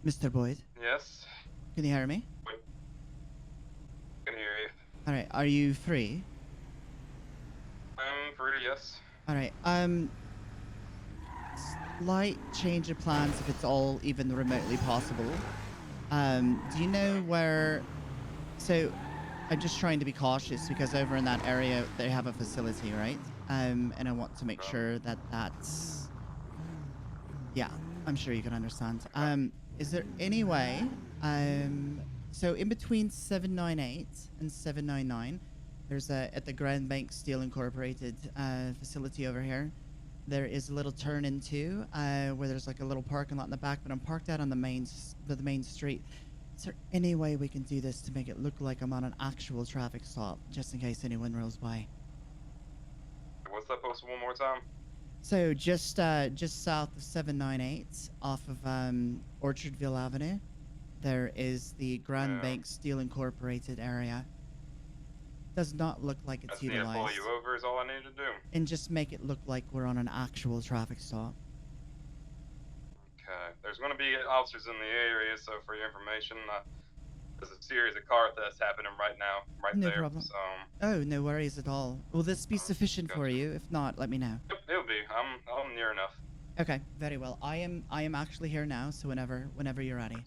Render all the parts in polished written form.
Mr. Boyd, Yes. can you hear me? I can hear you. Alright, are you free? I'm free, yes. Alright, slight change of plans if it's all even remotely possible. Do you know where... So, I'm just trying to be cautious because over in that area, they have a facility, right? And I want to make sure that that's... Yeah, I'm sure you can understand. Is there any way... So in between 798 and 799, there's at the Grand Bank Steel Incorporated facility over here. There is a little turn into where there's like a little parking lot in the back, but I'm parked out on the main street. Is there any way we can do this to make it look like I'm on an actual traffic stop, just in case anyone rolls by? What's that posted one more time? So just south of 798, off of Orchardville Avenue, there is the Grand Bank Steel Incorporated area. Does not look like it's utilized. Pull you over is all I need to do. And just make it look like we're on an actual traffic stop. Okay. There's going to be officers in the area, so for your information, there's a series of car thefts happening right now, no there. problem. So. Oh, no worries at all. Will this be sufficient for you? If not, let me know. Yep, it'll be. I'm near enough. Okay, very well. I am actually here now, so whenever you're ready.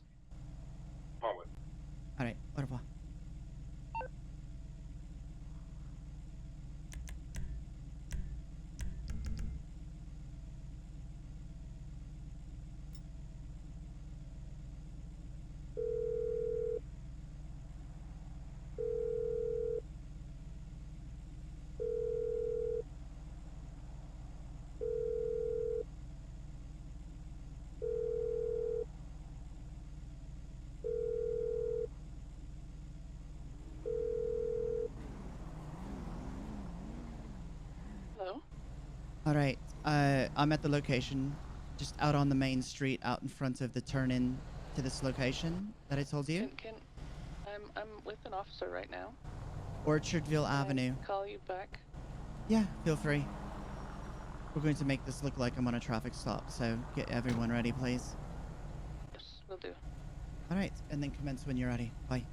On with. All right. Au revoir. Hello? All right. I'm at the location, just out on the main street, out in front of the turn-in to this location that I told you. I'm with an officer right now. Orchardville Avenue. Can I call you back? Yeah, feel free. We're going to make this look like I'm on a traffic stop, so get everyone ready, please. Yes, will do. All right, and then commence when you're ready. Bye.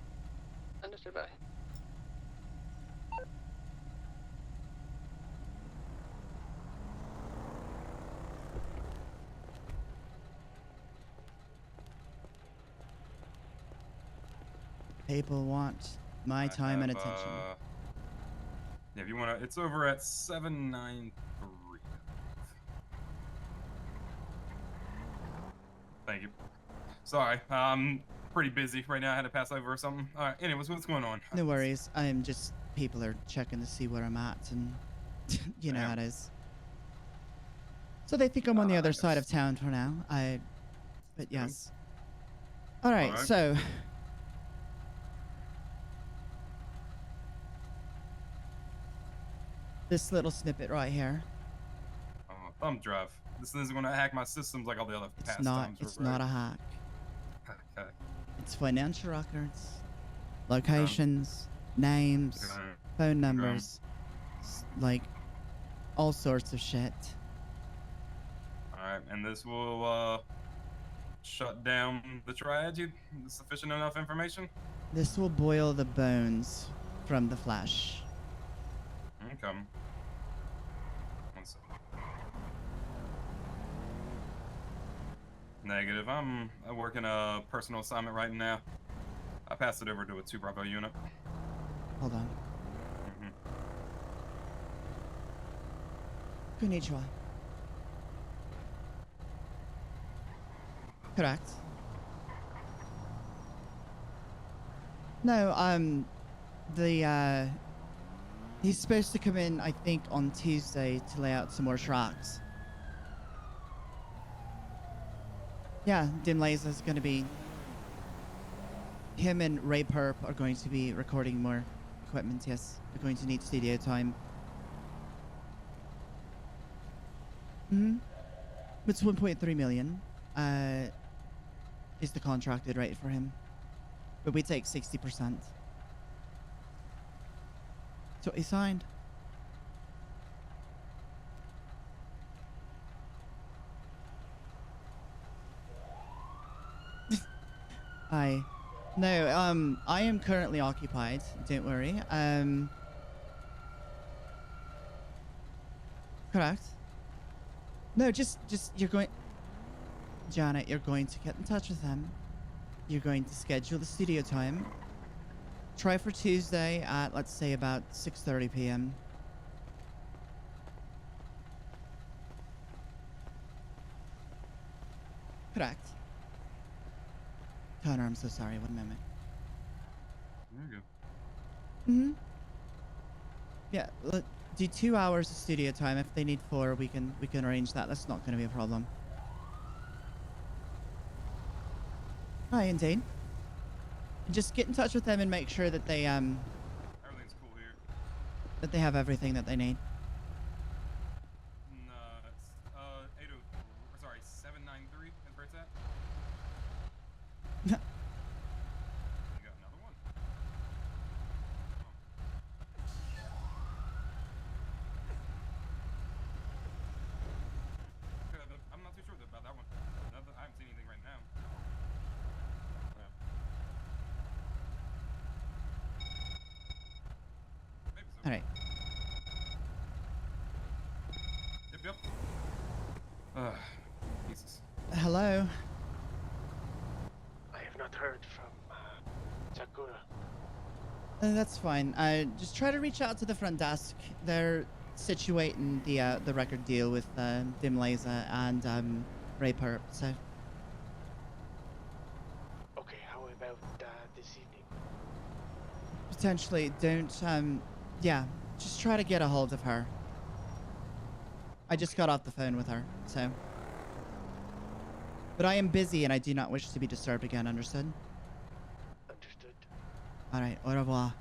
Understood, bye. People want my time and attention. Yeah, if you want to, it's over at 793. Thank you. Sorry, I'm pretty busy right now. I had to pass over or something. All right, anyways, what's going on? No worries. I'm just, people are checking to see where I'm at, and you know how it is. So they think I'm on the other side of town for now. But yes. All right, so... This little snippet right here. Thumb drive. This isn't going to hack my systems like all the other past times. It's not a hack. Okay. It's financial records, locations, names, phone numbers, like all sorts of shit. Alright, and this will shut down the triad? Sufficient enough information? This will boil the bones from the flesh. Okay. One second. Negative. I'm working a personal assignment right now. I passed it over to a 2 Bravo unit. Hold on. Konnichiwa. Correct. No, he's supposed to come in, I think, on Tuesday to lay out some more tracks. Yeah, Dim Laser's gonna be... Him and Ray Perp are going to be recording more equipment, yes. They're going to need studio time. It's 1.3 million, is the contracted rate for him. But we take 60%. So he signed. Hi. No, I am currently occupied. Don't worry. Correct. No, just you're going, Janet. You're going to get in touch with them. You're going to schedule the studio time. Try for Tuesday at, let's say, about 6:30 p.m. Correct. Connor, I'm so sorry. One moment. There you go. Mm-hmm. Yeah, do 2 hours of studio time. If they need 4, we can arrange that. That's not going to be a problem. Hi, Indane. Just get in touch with them and make sure that they Everything's cool here. that they have everything that they need. No, it's 80. Or sorry, 793 is where it's at. You got another one. Okay, I'm not too sure about that one. I haven't seen anything right now. Yeah. Maybe so. All right. Yep. Jesus. Hello. I have not heard from Sakura. That's fine. Just try to reach out to the front desk. They're situating the record deal with Dim Laser and Ray Perp. So Okay, how about this evening? potentially don't. Yeah, just try to get a hold of her. I just got off the phone with her. So. But I am busy and I do not wish to be disturbed again. Understood? Understood. All right. Au revoir.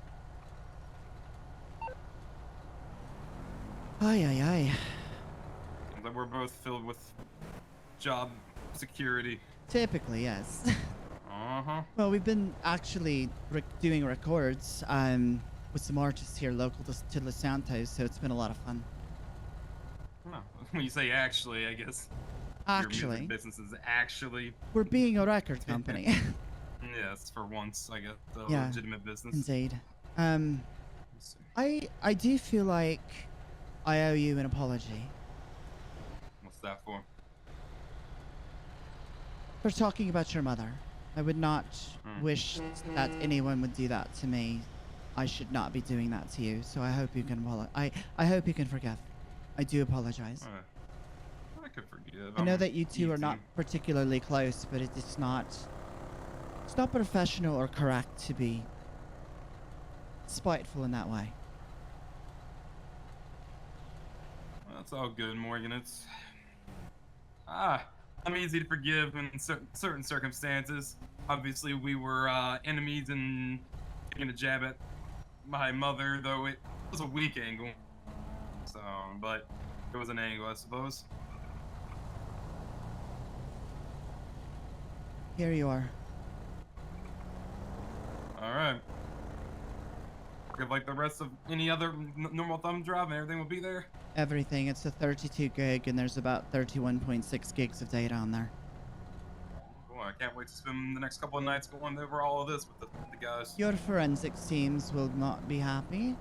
Ay ay ay. That we're both filled with job security. Typically, yes. Uh-huh. Well, we've been actually doing records with some artists here local to Los Santos, so it's been a lot of fun. Well, when you say actually, I guess your Actually, music business is actually, we're being a record company. yes, for once, I guess, a Yeah. legitimate business. Indeed. Let's see. I do feel like I owe you an apology What's that for? for talking about your mother. I would not Hmm. wish that anyone would do that to me. I should not be doing that to you. So I hope you can I hope you can forgive. I do apologize. I could forgive. I know I'm that you two are not easy. particularly close, but it's not professional or correct to be spiteful in that way. Well, it's all good, Morgan. It's I'm easy to forgive in certain circumstances. Obviously, we were enemies and taking a jab at my mother, though it was a weak angle. So, but it was an angle, I suppose. Here you are. All right. Give like the rest of any other normal thumb drive, and everything will be there. Everything. It's a 32 gig, and there's about 31.6 gigs of data on there. Boy, I can't wait to spend the next couple of nights going over all of this with the guys. Your forensics teams will not be happy.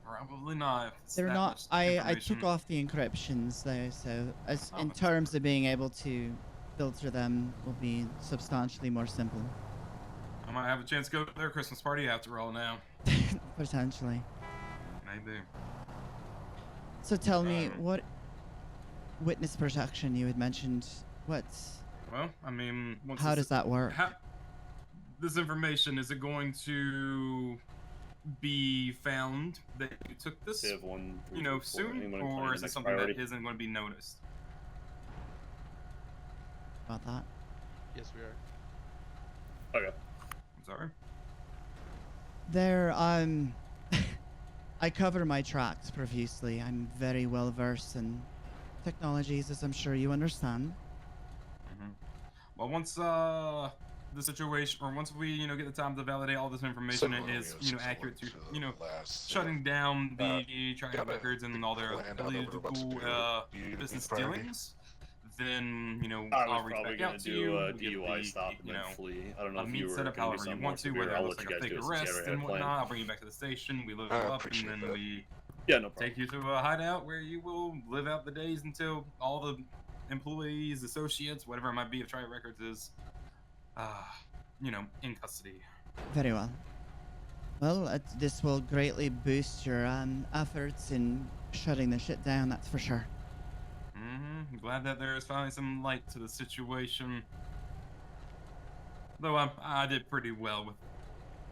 Probably not. If it's They're that not. much I information. took off the encryptions though, so as Oh, in that's terms of being able to filter them will be substantially more simple. I might have a chance to go to their Christmas party after all now. Potentially. Maybe. So tell me, what witness protection you had mentioned? What? Well, I mean, once How this- does that work? this information, is it going to be found that you took this, They have one. you know, for soon, anyone or claiming is it next something priority. that isn't going to be noticed? About that? Yes, we are. Okay. I'm sorry. There, I cover my tracks profusely. I'm very well versed in technologies, as I'm sure you understand. Well, once the situation, or once we, get the time to validate all this information, it is, accurate to, shutting down the Triad records and all their illegal business dealings, then I was I'll reach probably back gonna out to do you. a We'll get DUI the, stop and then flee. I don't know if meet you were set up gonna do however you something more want to, severe. whether I'll it let looks you like a guys do fake it since you arrest already had and a plan. whatnot. I'll bring you back to the station. We load I you up, and appreciate then that. we Yeah, no problem. take you to a hideout where you will live out the days until all the employees, associates, whatever it might be of Tri Records is, in custody. Very well. Well, this will greatly boost your efforts in shutting the shit down, that's for sure. I'm glad that there is finally some light to the situation. Though I did pretty well with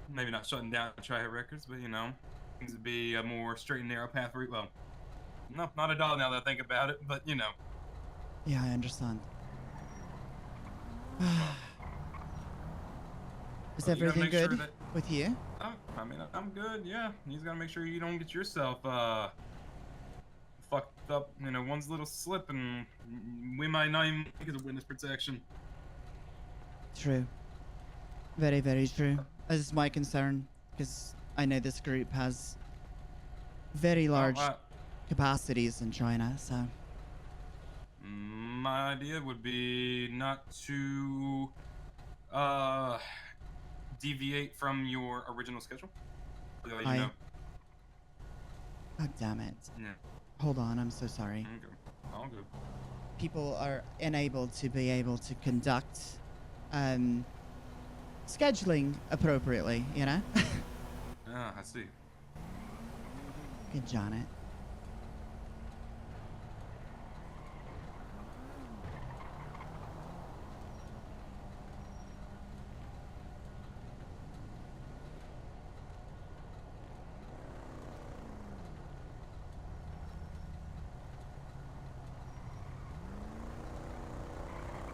maybe not shutting down Tri Records, but things would be a more straight and narrow path. Well, no, not at all now that I think about it, but Yeah, I understand. Is Well, you gotta everything make sure good that- with you? I'm good. Yeah, you just gotta make sure you don't get yourself fucked up. One's little slip, and we might not even make it as a witness protection. True. Very, very true. This is my concern, because I know this group has very large capacities in China, so... My idea would be not to deviate from your original schedule. So, God damn it. Yeah. Hold on, I'm so sorry. Okay. All good. People are unable to be able to conduct scheduling appropriately, Yeah, I see. Good Janet.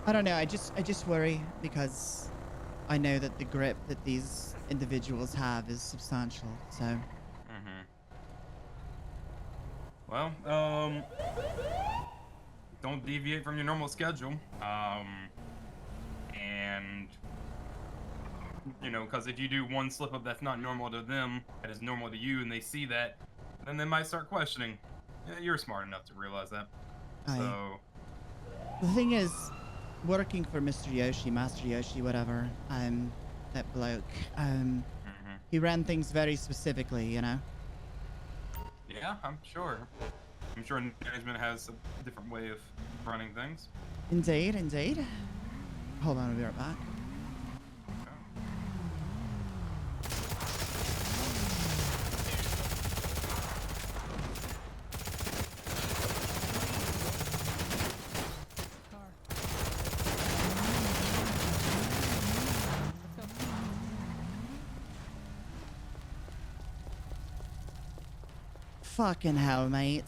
I don't know, I just worry because I know that the grip that these individuals have is substantial, so... Well, don't deviate from your normal schedule. And because if you do one slip up that's not normal to them, that is normal to you, and they see that, then they might start questioning. Yeah, you're smart enough to realize that. So, The thing is, working for Mr. Yoshi, Master Yoshi, whatever, that bloke, he ran things very specifically, yeah, I'm sure. I'm sure management has a different way of running things. Indeed, indeed. Hold on, I'll be right back. Fucking hell, mate.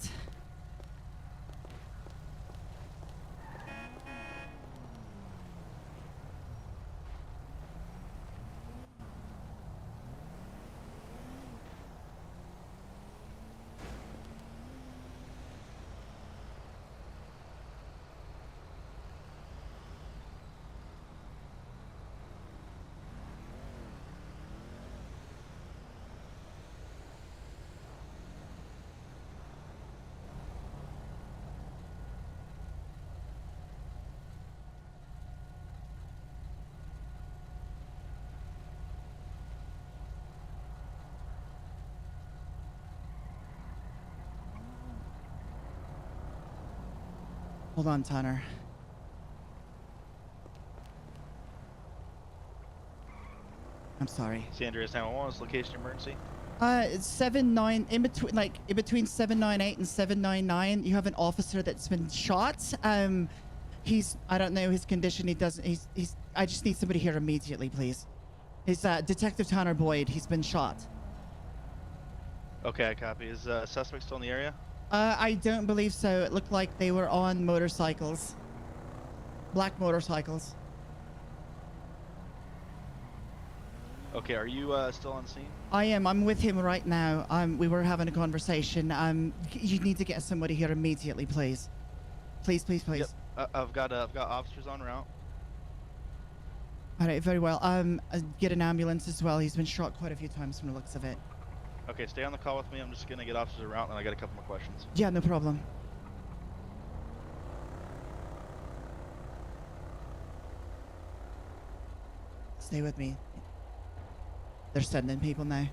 Hold on, Tanner. I'm sorry. San Andreas 911, is location emergency? It's 79 in between 798 and 799. You have an officer that's been shot. I don't know his condition. I just need somebody here immediately, please. He's Detective Tanner Boyd. He's been shot. Okay, I copy. Is suspect still in the area? I don't believe so. It looked like they were on motorcycles. Black motorcycles. Okay, are you still on scene? I am. I'm with him right now. We were having a conversation. You need to get somebody here immediately, please. Please, please, please. Yep. I've got officers en route. All right, very well. Get an ambulance as well. He's been shot quite a few times from the looks of it. Okay, stay on the call with me. I'm just gonna get officers en route, and I got a couple more questions. Yeah, no problem. Stay with me. They're sending people now.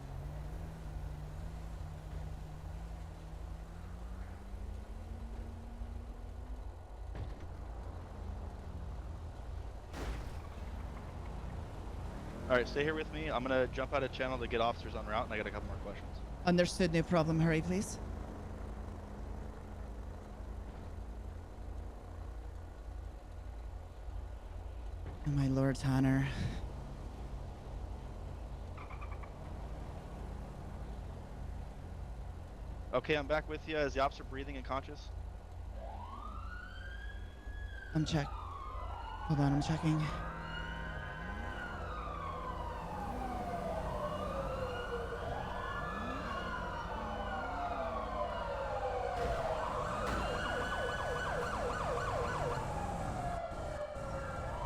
All right, stay here with me. I'm gonna jump out of channel to get officers en route, and I got a couple more questions. Understood, no problem. Hurry, please. Oh, my Lord, Tanner. Okay, I'm back with you. Is the officer breathing and conscious? I'm check. Hold on, I'm checking.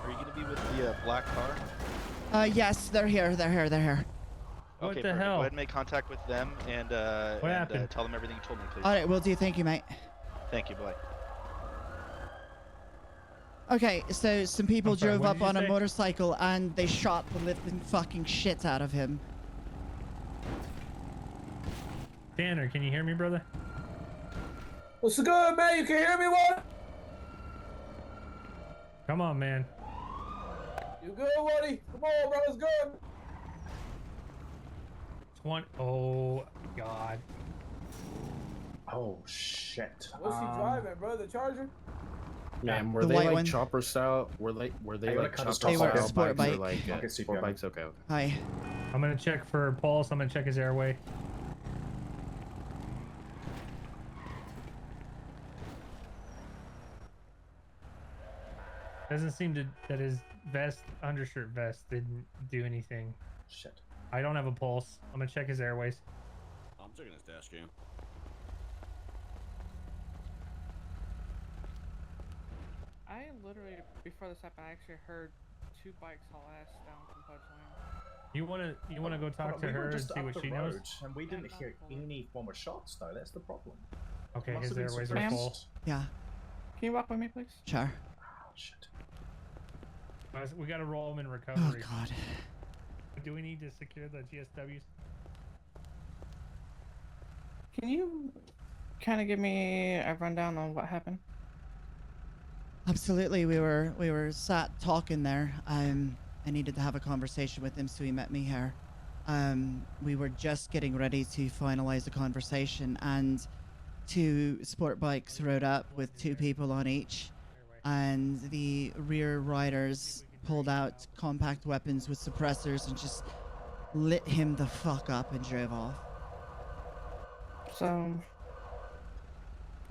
Are you gonna be with the black car? Yes, they're here. They're here. They're here. What Okay, the perfect. hell? Go ahead and make contact with them and happened? tell them everything you told me, please. All right, will do. Thank you, mate. Thank you. Bye. Okay, so some people I'm sorry, drove what up did you on a say? motorcycle and they shot the living fucking shit out of him. Tanner, can you hear me, brother? What's good, man? You can hear me, what? Come on, man. You good, Woody? Come on, bro. It's good. Oh, God. Oh shit. What's he driving, bro? The Charger? Man, were The they white like one. chopper style? Were they Hey, like cut his chopper They were style sport bikes or bike. like I'll get sport CPR. bikes? Okay. Hi. I'm gonna check for pulse. I'm gonna check his airway. Doesn't seem that his undershirt vest didn't do anything. Shit. I don't have a pulse. I'm gonna check his airways. I'm checking his dash cam. I literally, before this happened, I actually heard 2 bikes haul ass down from Pudge Lane. You wanna go talk to her and see what she knows? And we didn't hear any form of shots, though. That's the problem. Okay, Must his have been airways are suppressed. full. Yeah, Can you walk with me, please? sure. Oh, shit. We gotta roll him in Oh, recovery. God. Do we need to secure the GSWs? Can you kind of give me a rundown on what happened? Absolutely. We were sat talking there. I needed to have a conversation with him, so he met me here. We were just getting ready to finalize the conversation, and 2 sport bikes rode up with 2 people on each, and the rear riders pulled out compact weapons with suppressors and just lit him the fuck up and drove off. So,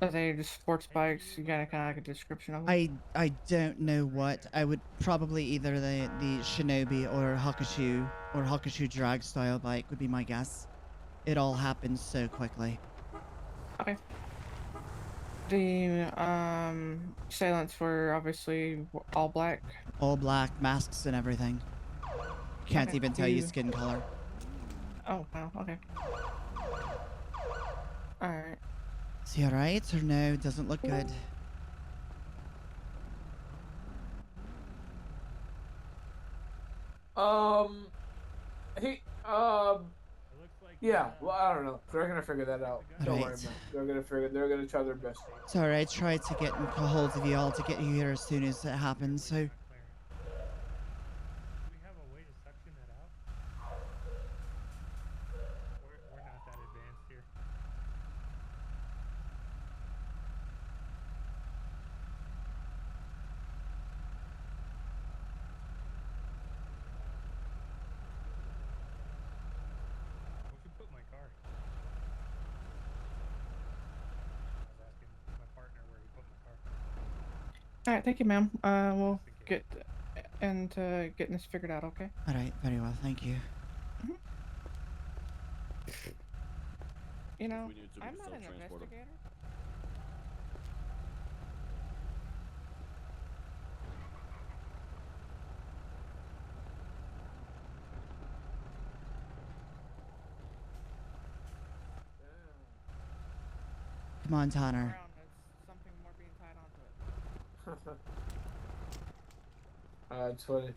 are they just sports bikes? You got a kind of like a description of them? I don't know what. I would probably either the Shinobi or Hakushu drag style bike would be my guess. It all happened so quickly. Okay. The assailants were obviously all black. All black, masks and everything. Can't Okay, even tell you do- skin color. Oh wow. Okay. All right. Is he alright or no? Doesn't look good. He, Yeah, well, I don't know. They're gonna figure that out. Don't worry, Alright. man. They're gonna try their best. It's alright. I tried to get in hold of you all to get you here as soon as it happened, so... Do we have a way to suction that out? We're not that advanced here. Where'd you put my car? I was asking my partner where he put my car. All right. Thank you, ma'am. We'll Thank get into getting this figured out. Okay. Alright, very well, thank you. You know, we need to, we I'm can not an self-transport 'em. investigator. Come on, Tanner. Around, there's something more being tied onto it. That's funny.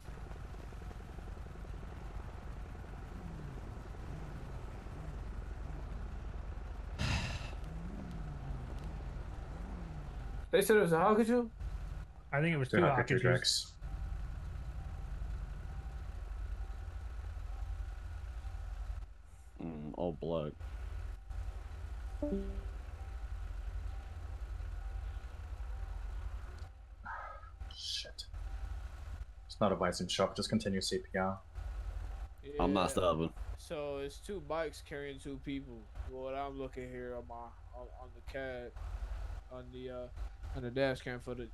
They said it was a Hawkaju? I think it was Two two Hawkaju Hawkajus. Drex. All black. Shit. It's not a Bison shop, just continue CPR. I'm not stopping. So it's 2 bikes carrying 2 people. What I'm looking here on my on the CAD on the dash cam footage.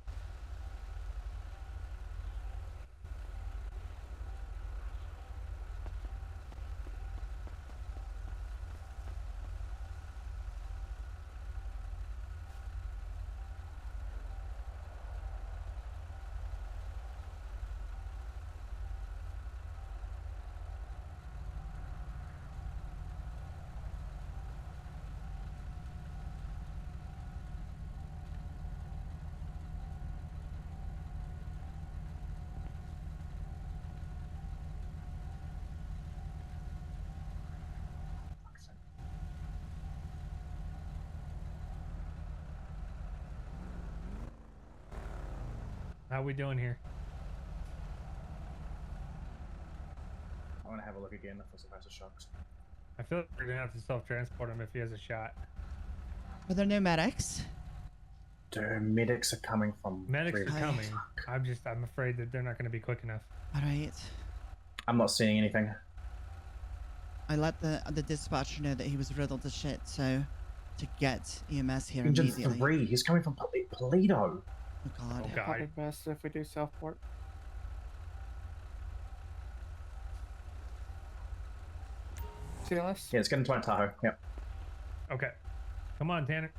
How we doing here? I want to have a look again if there's a Bison shocks. I feel like we're gonna have to self-transport him if he has a shot. Are there no medics? The medics are coming from. Medics are three- coming. I'm afraid that they're not gonna be quick enough. All right. I'm not seeing anything. I let the dispatcher know that he was riddled to shit, so to get EMS here Engine immediately. 3, he's coming from Toledo. Oh god. Oh Probably god. best if we do self-port. CLS? Yeah, it's getting to my Tahoe. Yep. Okay. Come on, Tanner.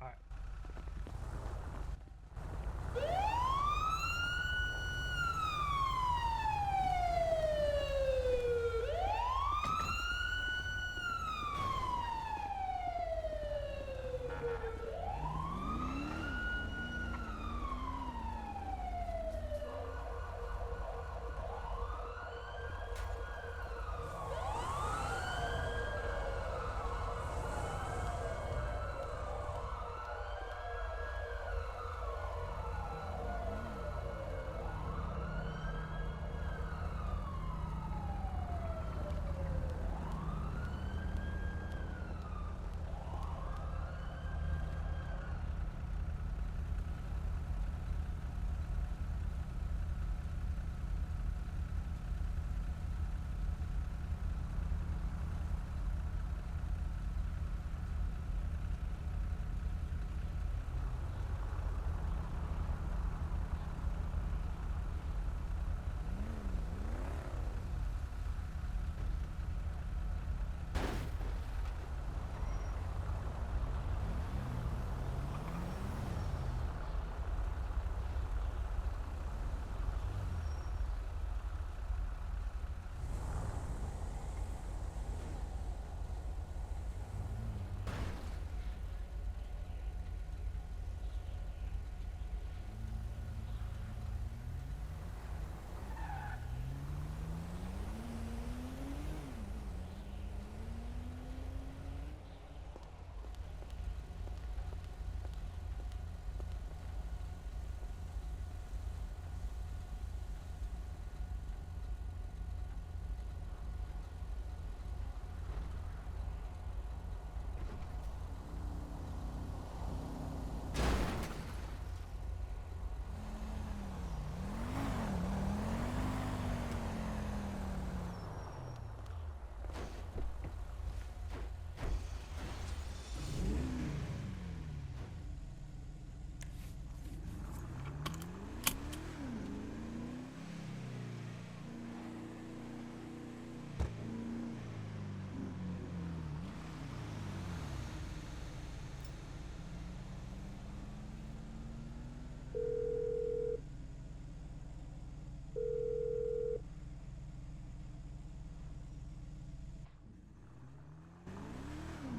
Alright.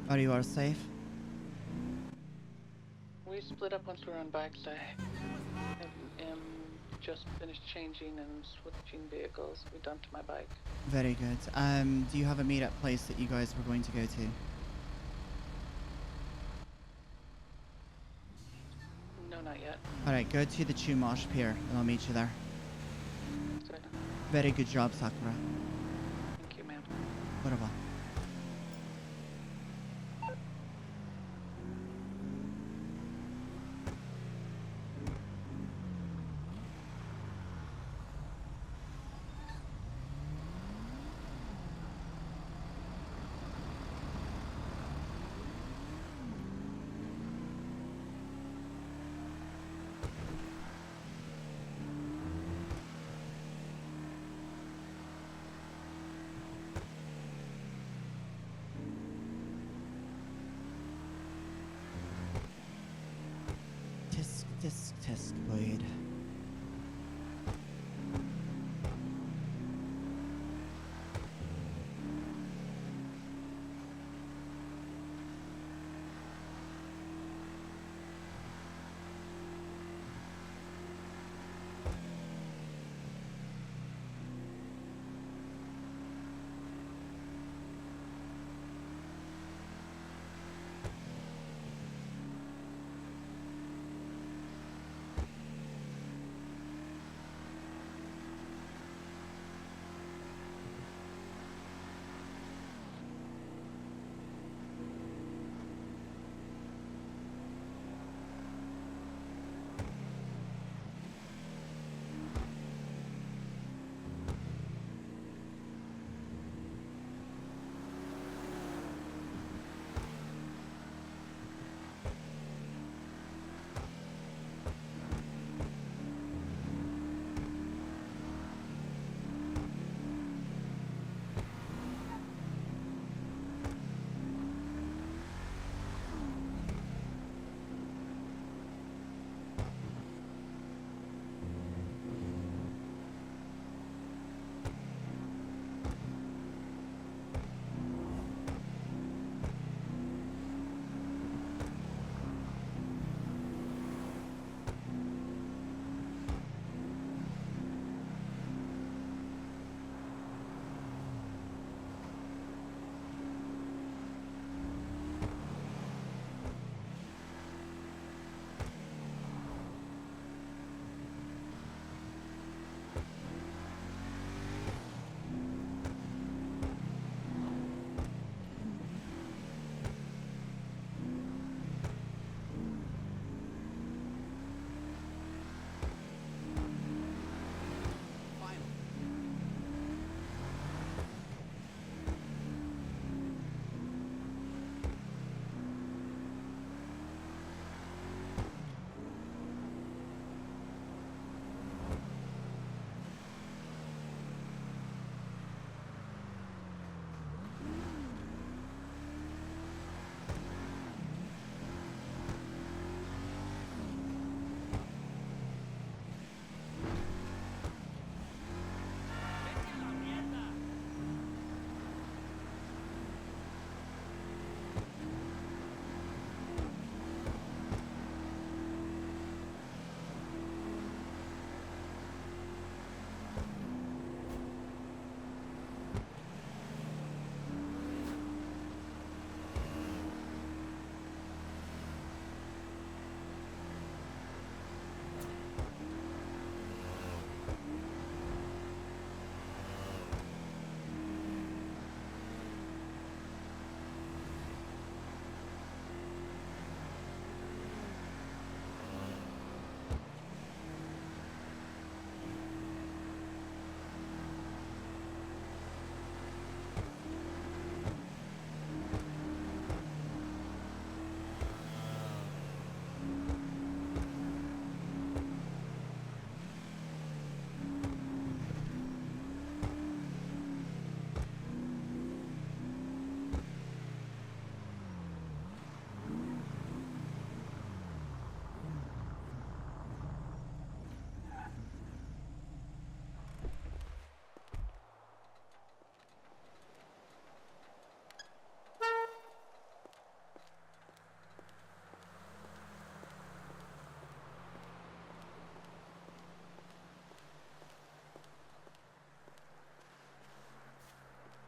Are you all safe? We split up once we were on bikes. I am just finished changing and switching vehicles. We dumped my bike. Very good. Do you have a meetup place that you guys were going to go to? No, not yet. Alright, go to the Chumash Pier and I'll meet you there. Sorry. Very good job, Sakura. Thank you, ma'am. Whatever. Tisk, Boyd.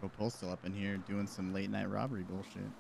Pole's still up in here doing some late night robbery bullshit.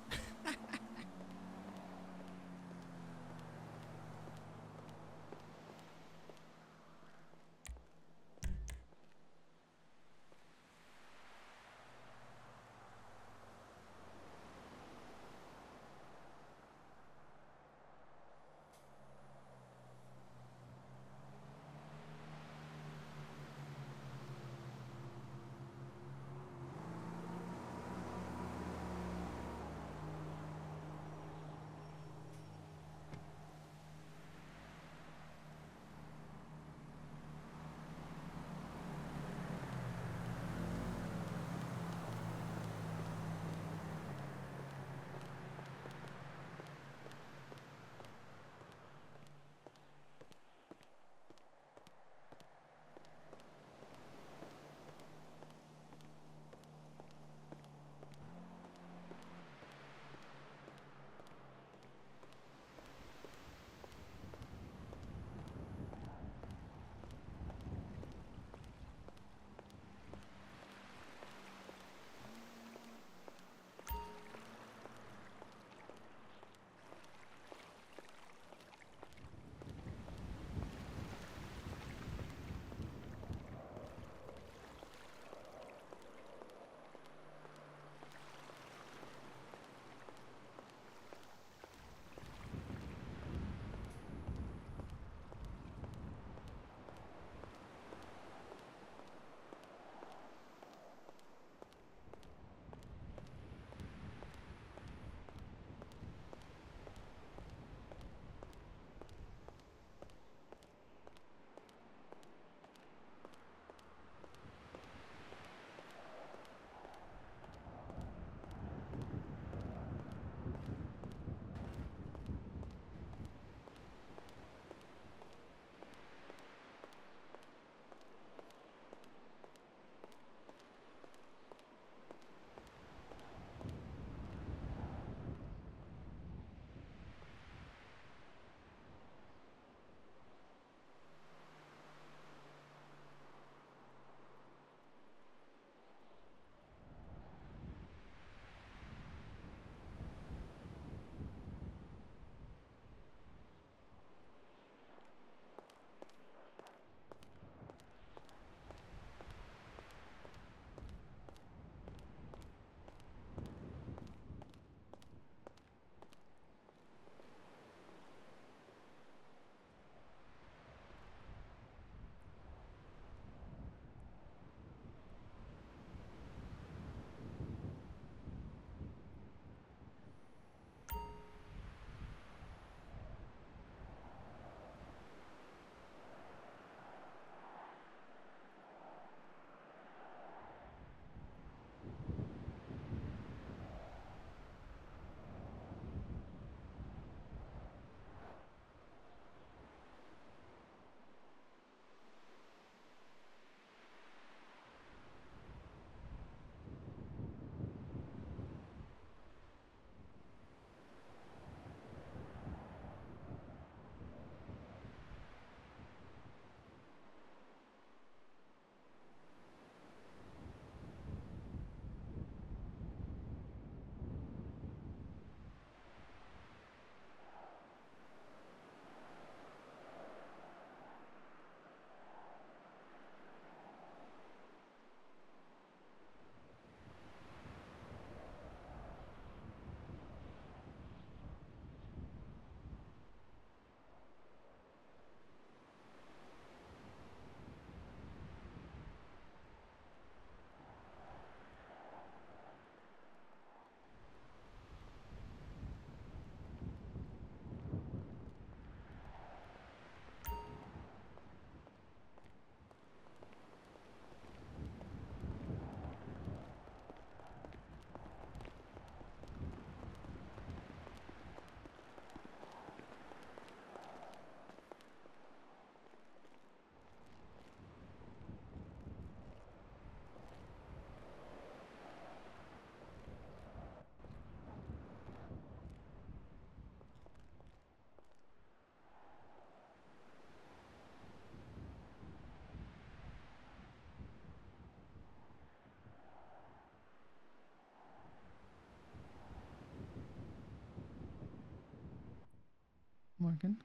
Morgan.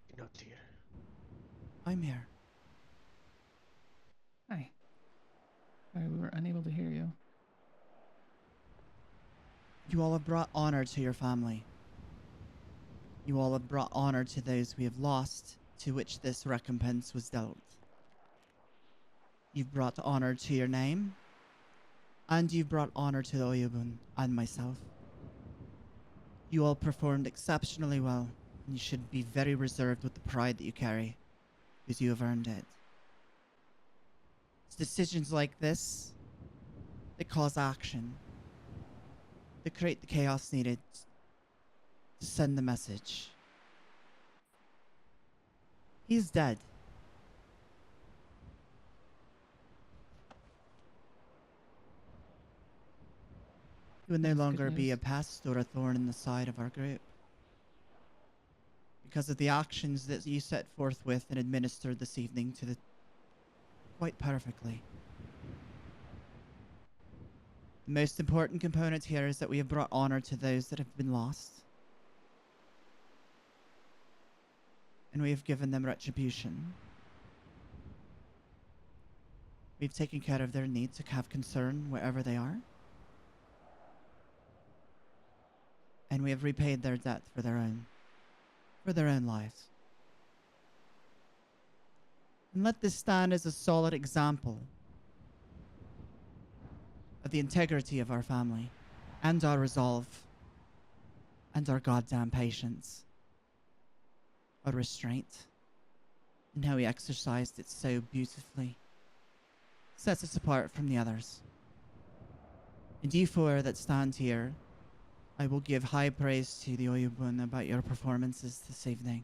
You're not here. I'm here. Hi. Sorry, we were unable to hear you. You all have brought honor to your family. You all have brought honor to those we have lost, to which this recompense was dealt. You've brought honor to your name, and you've brought honor to the Oyabun and myself. You all performed exceptionally well, and you should be very reserved with the pride that you carry, because you have earned it. It's decisions like this that cause action, that create the chaos needed to send the message. He's dead. He will no That's good longer be news. a pest or a thorn in the side of our group. Because of the actions that you set forth with and administered this evening to the quite perfectly. The most important component here is that we have brought honor to those that have been lost. And we have given them retribution. We've taken care of their need to have concern wherever they are. And we have repaid their debt for their own lives. And let this stand as a solid example of the integrity of our family, and our resolve, and our goddamn patience, our restraint, and how we exercised it so beautifully. Sets us apart from the others. And you four that stand here, I will give high praise to the Oyabun about your performances this evening.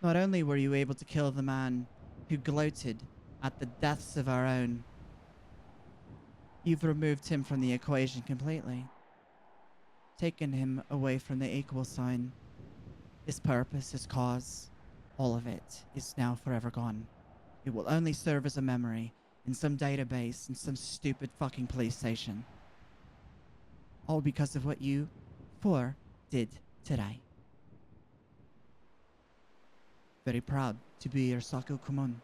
Not only were you able to kill the man who gloated at the deaths of our own, you've removed him from the equation completely. Taken him away from the equal sign. His purpose, his cause, all of it is now forever gone. It will only serve as a memory in some database in some stupid fucking police station. All because of what you four did today. Very proud to be your Saku Kumon.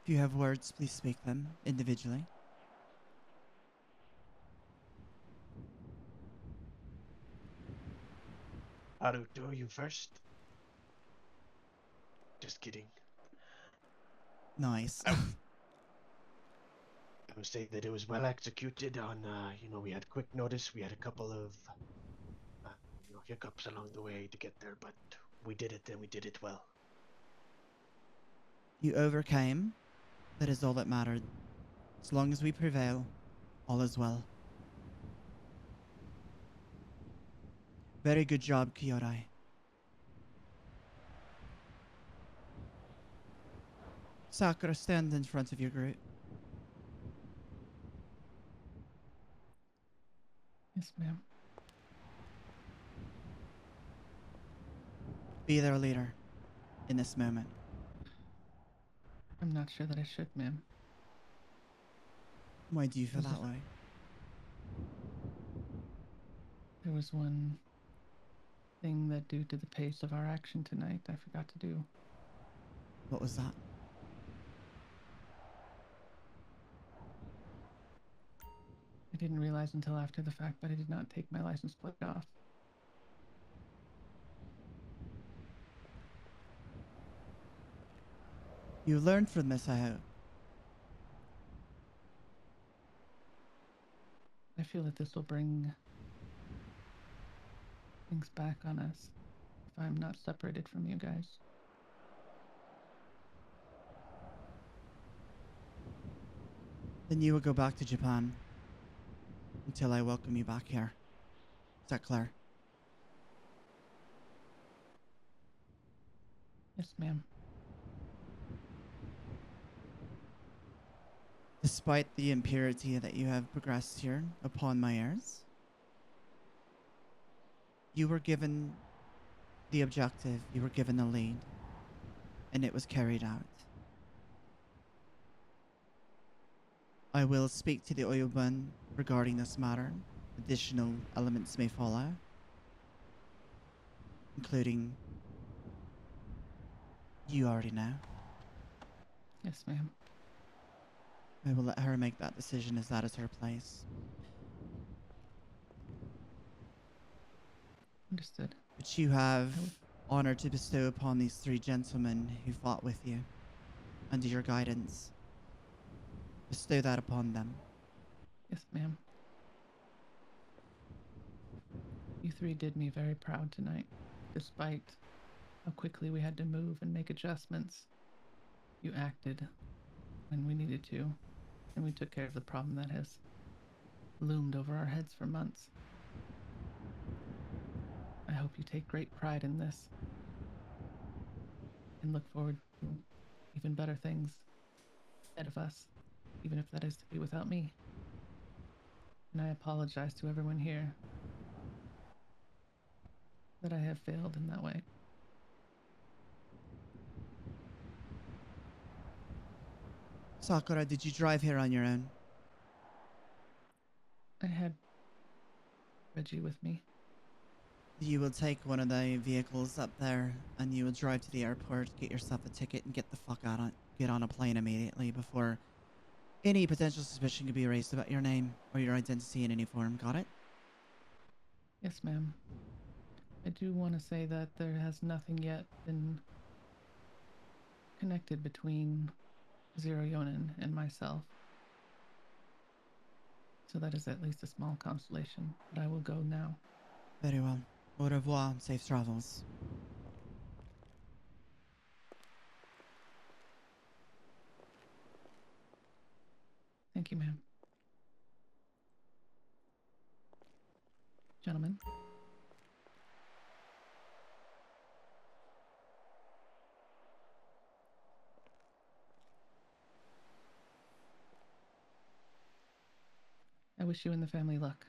If you have words, please speak them individually. Haruto, you first. Just kidding. Nice. I would say that it was well executed on, we had quick notice. We had a couple of, hiccups along the way to get there, but we did it and we did it well. You overcame. That is all that mattered. As long as we prevail, all is well. Very good job, Kyorai. Sakura, stand in front of your group. Yes, ma'am. Be their leader in this moment. I'm not sure that I should, ma'am. Why do you feel that way? There was one thing that, due to the pace of our action tonight, I forgot to do. What was that? I didn't realize until after the fact that I did not take my license plate off. You learned from this, I hope. I feel that this will bring things back on us if I'm not separated from you guys. Then you will go back to Japan until I welcome you back here. Is that clear? Yes, ma'am. Despite the impurity that you have progressed here upon my heirs, you were given the objective, you were given the lead, and it was carried out. I will speak to the Oyobun regarding this matter. Additional elements may follow, including you already know. Yes, ma'am. I will let her make that decision as that is her place. Understood. But you have honor to bestow upon these three gentlemen who fought with you under your guidance. Bestow that upon them. Yes, ma'am. You three did me very proud tonight, despite how quickly we had to move and make adjustments. You acted when we needed to, and we took care of the problem that has loomed over our heads for months. I hope you take great pride in this and look forward to even better things ahead of us, even if that is to be without me. And I apologize to everyone here that I have failed in that way. Sakura, did you drive here on your own? I had Reggie with me. You will take one of the vehicles up there and you will drive to the airport, get yourself a ticket, and get the fuck out on get on a plane immediately before any potential suspicion can be raised about your name or your identity in any form. Got it? Yes, ma'am. I do want to say that there has nothing yet been connected between Zero Yonin and myself. So that is at least a small consolation, but I will go now. Very well. Au revoir. Safe travels. Thank you, ma'am. Gentlemen. I wish you and the family luck.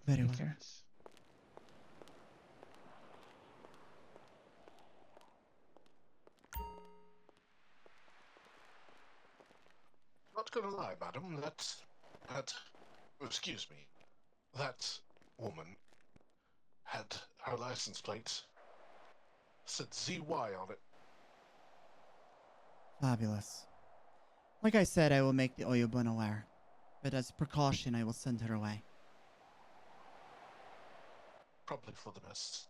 Very Take well. care. Not gonna lie, madam, excuse me, that woman had her license plate, said ZY on it. Fabulous. Like I said, I will make the Oyobun aware, but as a precaution, I will send her away. Probably for the best.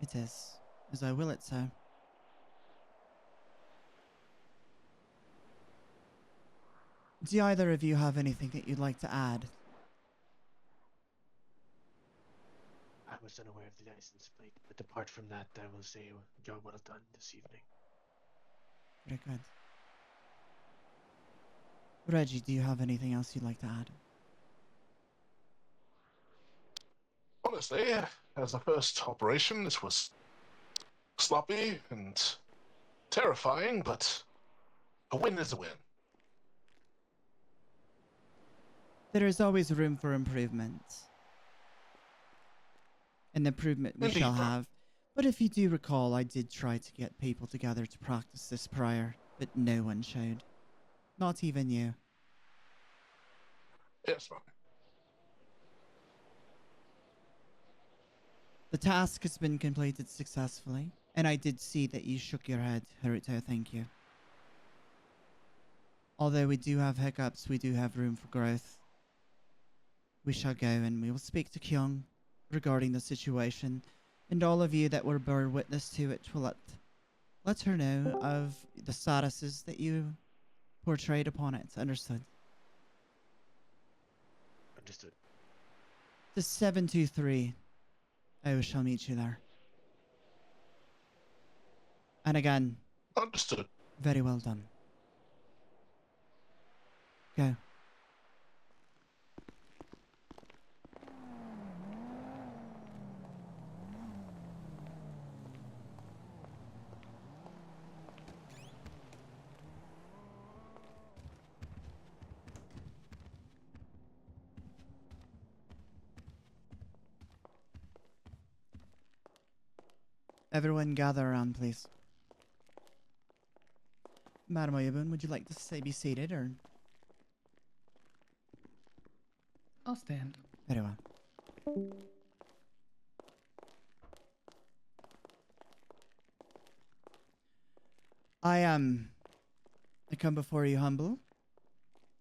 It is, as I will it so. Do either of you have anything that you'd like to add? I was unaware of the license plate, but apart from that, I will say job well done this evening. Very good. Reggie, do you have anything else you'd like to add? Honestly, as a first operation, this was sloppy and terrifying, but a win is a win. There is always room for improvement. An improvement we Indeed, shall bro. have. But if you do recall, I did try to get people together to practice this prior, but no one showed. Not even you. Yes, ma'am. The task has been completed successfully, and I did see that you shook your head, Haruto, thank you. Although we do have hiccups, we do have room for growth. We shall go and we will speak to Kyung regarding the situation, and all of you that were bear witness to it will let her know of the statuses that you portrayed upon it. Understood. Understood. The 723. I shall meet you there. And again, Understood. very well done. Go. Everyone gather around, please. Madam Oyabun, would you like to say be seated or? I'll stand. Very well. I come before you humble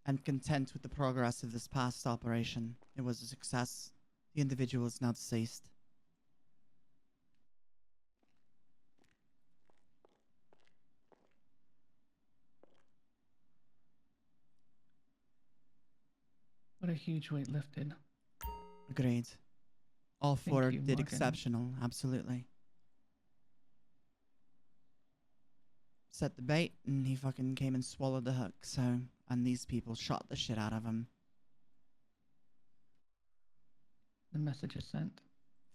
and content with the progress of this past operation. It was a success. The individual is now deceased. What a huge weight lifted. Agreed. All Thank four you, did Morgan. exceptional, absolutely. Set the bait, and he fucking came and swallowed the hook, so... And these people shot the shit out of him. The message is sent,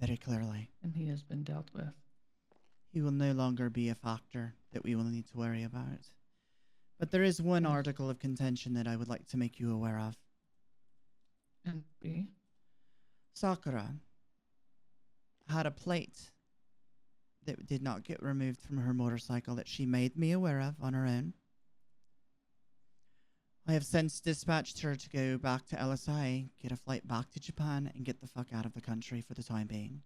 Very clearly. and he has been dealt with. He will no longer be a factor that we will need to worry about. But there is one Yes. article of contention that I would like to make you aware of. And B, Sakura had a plate that did not get removed from her motorcycle that she made me aware of on her own. I have since dispatched her to go back to LSI, get a flight back to Japan, and get the fuck out of the country for the time being.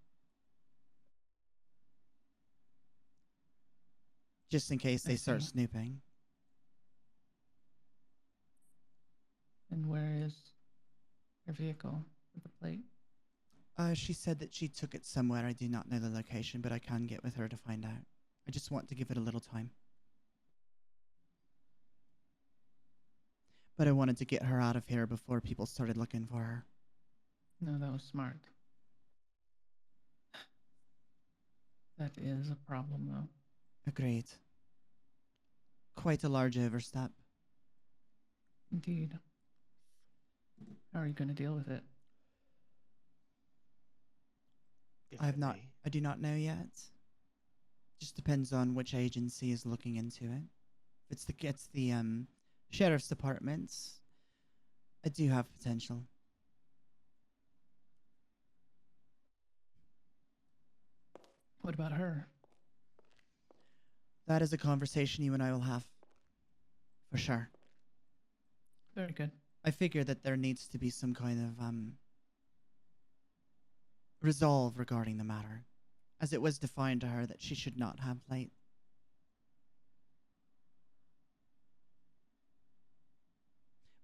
Just in case I they start see. snooping. and where is her vehicle with the plate? She said that she took it somewhere. I do not know the location, but I can get with her to find out. I just want to give it a little time. But I wanted to get her out of here before people started looking for her. No, that was smart. That is a problem, though. Agreed. Quite a large overstep. Indeed. How are you going to deal with it? If I may. do not know yet. Just depends on which agency is looking into it. If it's the sheriff's department, I do have potential. What about her? That is a conversation you and I will have. For sure. Very good. I figure that there needs to be some kind of resolve regarding the matter, as it was defined to her that she should not have plate.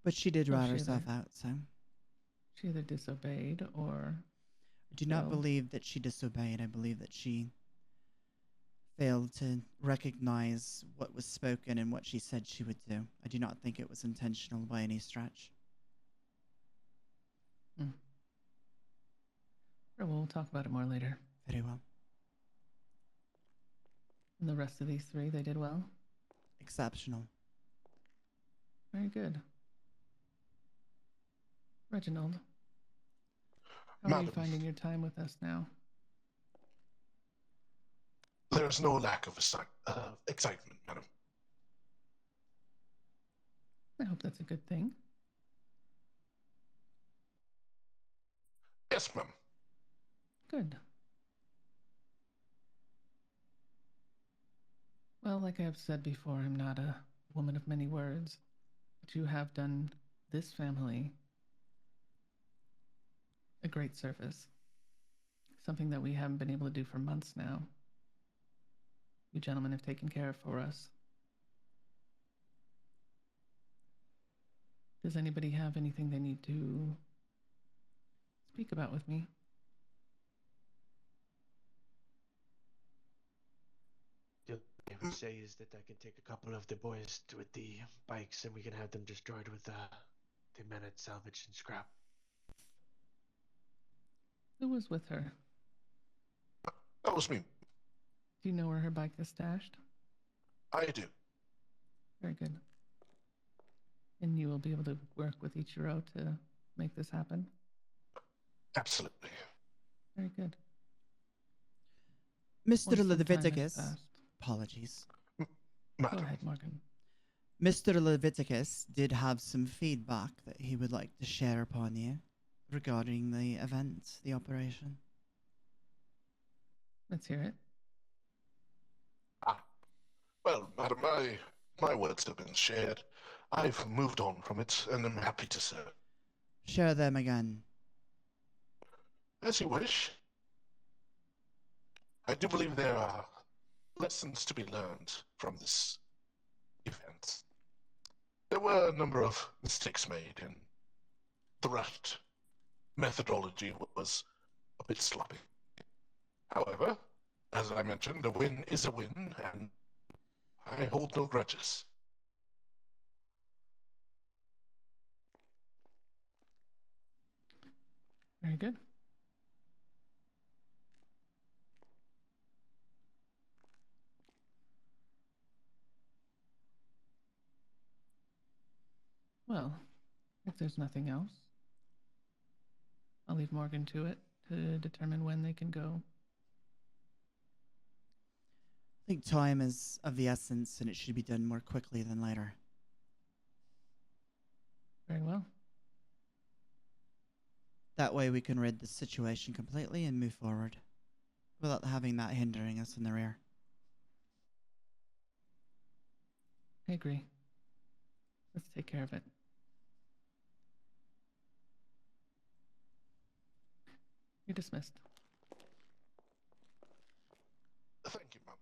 But she did Well, rat she herself either- out, so I She either disobeyed or do not failed. believe that she disobeyed. I believe that she failed to recognize what was spoken and what she said she would do. I do not think it was intentional by any stretch. Or we'll talk about it more later. Very well. And the rest of these three, they did well? Exceptional. Very good. Reginald, how are you Madam. finding your time with us now? There's no lack of excitement, madam. I hope that's a good thing. Yes, ma'am. Good. Well, like I have said before, I'm not a woman of many words, but you have done this family a great service. Something that we haven't been able to do for months now. You gentlemen have taken care of for us. Does anybody have anything they need to speak about with me? The only thing I would say is that I can take a couple of the boys with the bikes and we can have them destroyed with the men at salvage and scrap. Who was with her? That was me. Do you know where her bike is stashed? I do. Very good. And you will be able to work with Ichiro to make this happen? Absolutely. Very good. Mr. Once some time has Leviticus, passed- apologies. Go Madam. ahead, Morgan. Mr. Leviticus did have some feedback that he would like to share upon you regarding the event, the operation. Let's hear it. madam, my words have been shared. I've moved on from it, and am happy to serve. Share them again. As you wish. I do believe there are lessons to be learned from this event. There were a number of mistakes made, and the threat methodology was a bit sloppy. However, as I mentioned, a win is a win, and I hold no grudges. Very good. Well, if there's nothing else, I'll leave Morgan to it to determine when they can go. I think time is of the essence, and it should be done more quickly than later. Very well. That way we can rid the situation completely and move forward, without having that hindering us in the rear. I agree. Let's take care of it. You're dismissed. Thank you, Mum.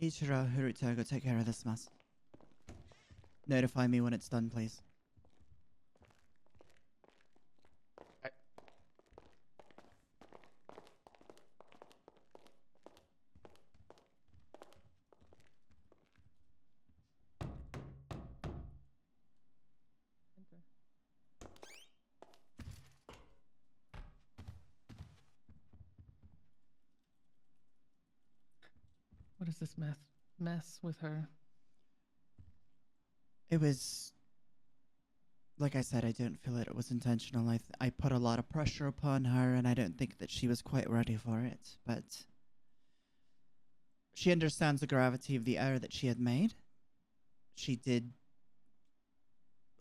Ichiro, Hiruto, go take care of this mess. Notify me when it's done, please. What is this mess with her? It was, like I said, I don't feel it was intentional. I put a lot of pressure upon her, and I don't think that she was quite ready for it. But she understands the gravity of the error that she had made. She did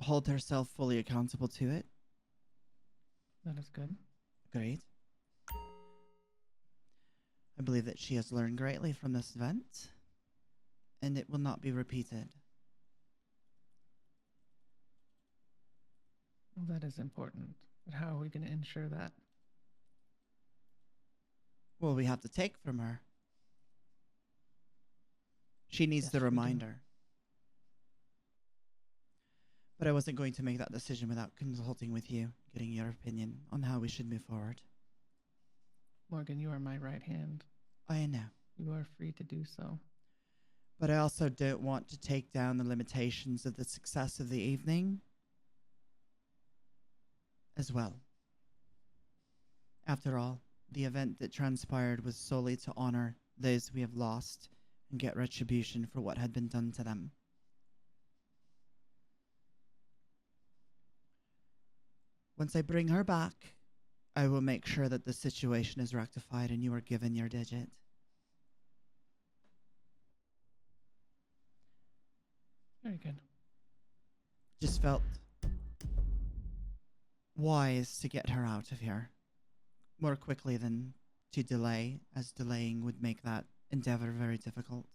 hold herself fully accountable to it. That is good. Great. I believe that she has learned greatly from this event, and it will not be repeated. Well, that is important. But how are we going to ensure that? Well, we have to take from her. She needs Yes, the we do. reminder. But I wasn't going to make that decision without consulting with you, getting your opinion on how we should move forward. Morgan, you are my right hand. I know. You are free to do so. But I also don't want to take down the limitations of the success of the evening as well. After all, the event that transpired was solely to honor those we have lost and get retribution for what had been done to them. Once I bring her back, I will make sure that the situation is rectified and you are given your digit. Very good. Just felt wise to get her out of here more quickly than to delay, as delaying would make that endeavor very difficult.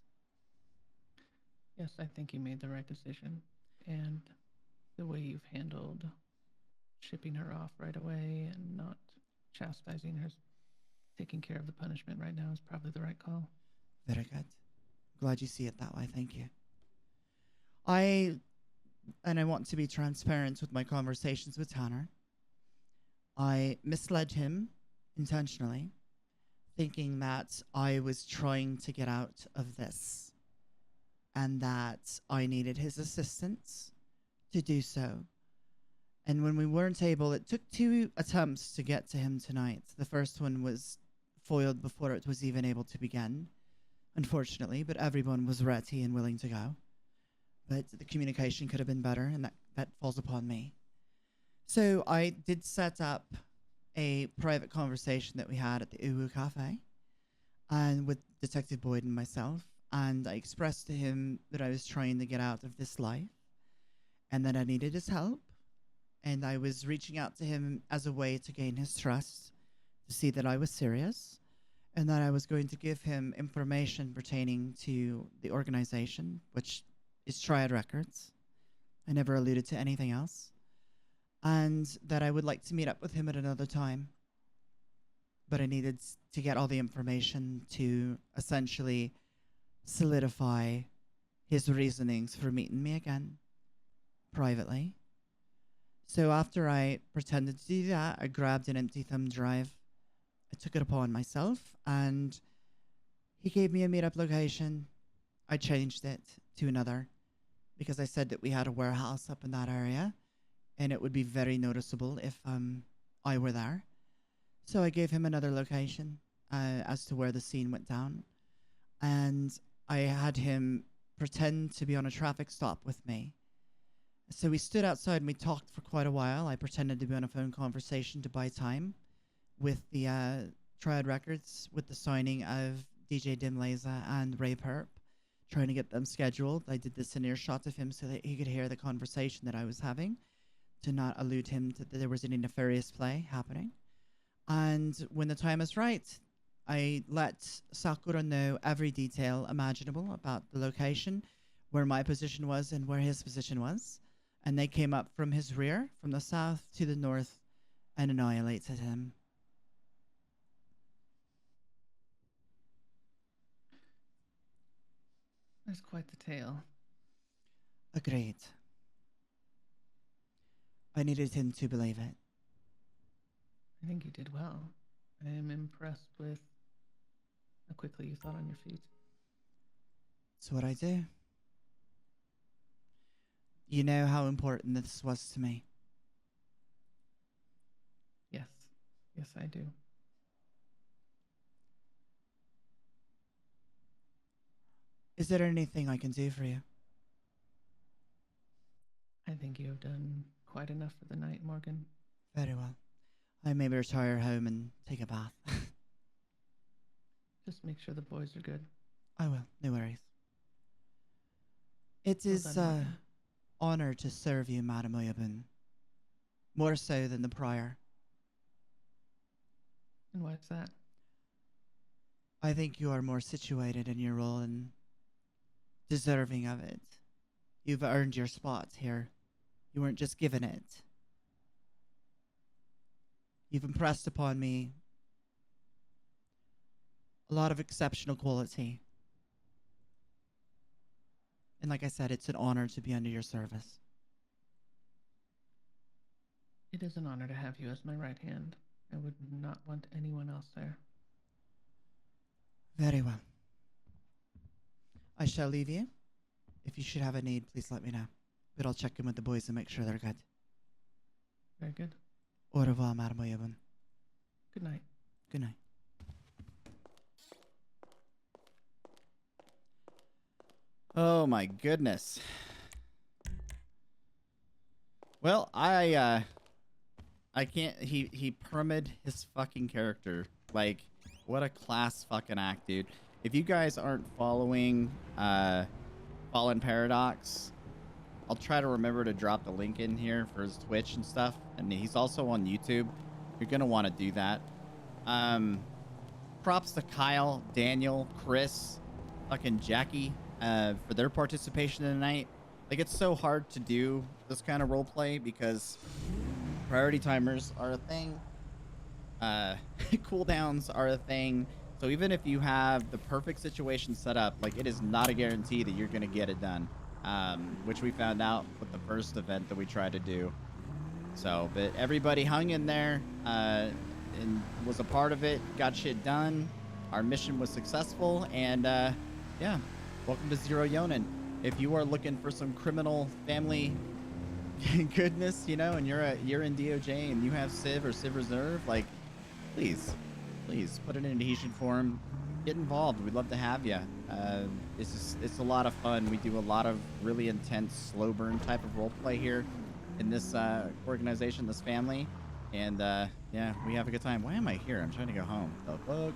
Yes, I think you made the right decision. And the way you've handled shipping her off right away and not chastising her, taking care of the punishment right now is probably the right call. Very good. Glad you see it that way. Thank you. I want to be transparent with my conversations with Tanner. I misled him intentionally, thinking that I was trying to get out of this and that I needed his assistance to do so. And when we weren't able, it took 2 attempts to get to him tonight. The first one was foiled before it was even able to begin, unfortunately, but everyone was ready and willing to go. But the communication could have been better, and that falls upon me. So I did set up a private conversation that we had at the Uwu Cafe, and with Detective Boyd and myself, and I expressed to him that I was trying to get out of this life, and that I needed his help, and I was reaching out to him as a way to gain his trust, to see that I was serious, and that I was going to give him information pertaining to the organization, which is Triad Records. I never alluded to anything else. And that I would like to meet up with him at another time. But I needed to get all the information to essentially solidify his reasonings for meeting me again privately. So after I pretended to do that, I grabbed an empty thumb drive. I took it upon myself, and he gave me a meetup location. I changed it to another because I said that we had a warehouse up in that area, and it would be very noticeable if I were there. So I gave him another location as to where the scene went down, and I had him pretend to be on a traffic stop with me. So we stood outside and we talked for quite a while. I pretended to be on a phone conversation to buy time with the Triad Records, with the signing of DJ Dimlaza and Ray Perp, trying to get them scheduled. I did this in earshot of him so that he could hear the conversation that I was having, to not allude him to that there was any nefarious play happening. And when the time is right, I let Sakura know every detail imaginable about the location, where my position was and where his position was. And they came up from his rear, from the south to the north, and annihilated him. That's quite the tale. Agreed. I needed him to believe it. I think you did well. I am impressed with how quickly you thought on your feet. It's what I do. You know how important this was to me. Yes. Yes, I do. Is there anything I can do for you? I think you have done quite enough for the night, Morgan. Very well. I may retire home and take a bath. Just make sure the boys are good. I will. No worries. It Well is done, Morgan. honor to serve you, Madam Oyabun. More so than the prior. And why's that? I think you are more situated in your role and deserving of it. You've earned your spot here. You weren't just given it. You've impressed upon me a lot of exceptional quality. And like I said, it's an honor to be under your service. It is an honor to have you as my right hand. I would not want anyone else there. Very well. I shall leave you. If you should have a need, please let me know. But I'll check in with the boys and make sure they're good. Very good. Au revoir, Madam Oyabun. Good night. Good night. Oh my goodness. Well, I can't. He permid his fucking character. Like, what a class fucking act, dude. If you guys aren't following Fallen Paradox, I'll try to remember to drop the link in here for his Twitch and stuff. And he's also on YouTube. You're gonna want to do that. Props to Kyle, Daniel, Chris, fucking Jackie, for their participation tonight. Like, it's so hard to do this kind of roleplay because priority timers are a thing. Cooldowns are a thing. So even if you have the perfect situation set up, like, it is not a guarantee that you're gonna get it done. Which we found out with the first event that we tried to do. So, but everybody hung in there, and was a part of it, got shit done. Our mission was successful, and yeah, welcome to Zero Yonin. If you are looking for some criminal family goodness, you know, and you're in DOJ and you have Civ or Civ Reserve, like, please put it in adhesion form. Get involved. We'd love to have you. It's a lot of fun. We do a lot of really intense, slow burn type of role play here in this organization, this family, and yeah, we have a good time. Why am I here? I'm trying to go home. The fuck?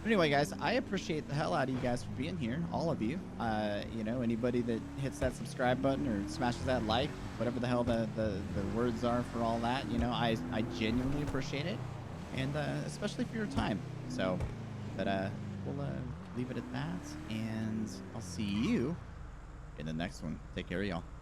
But anyway, guys, I appreciate the hell out of you guys for being here, all of you. You know, anybody that hits that subscribe button or smashes that like, whatever the hell the words are for all that, you know, I genuinely appreciate it, and especially for your time. So, But we'll leave it at that, and I'll see you in the next one. Take care, y'all.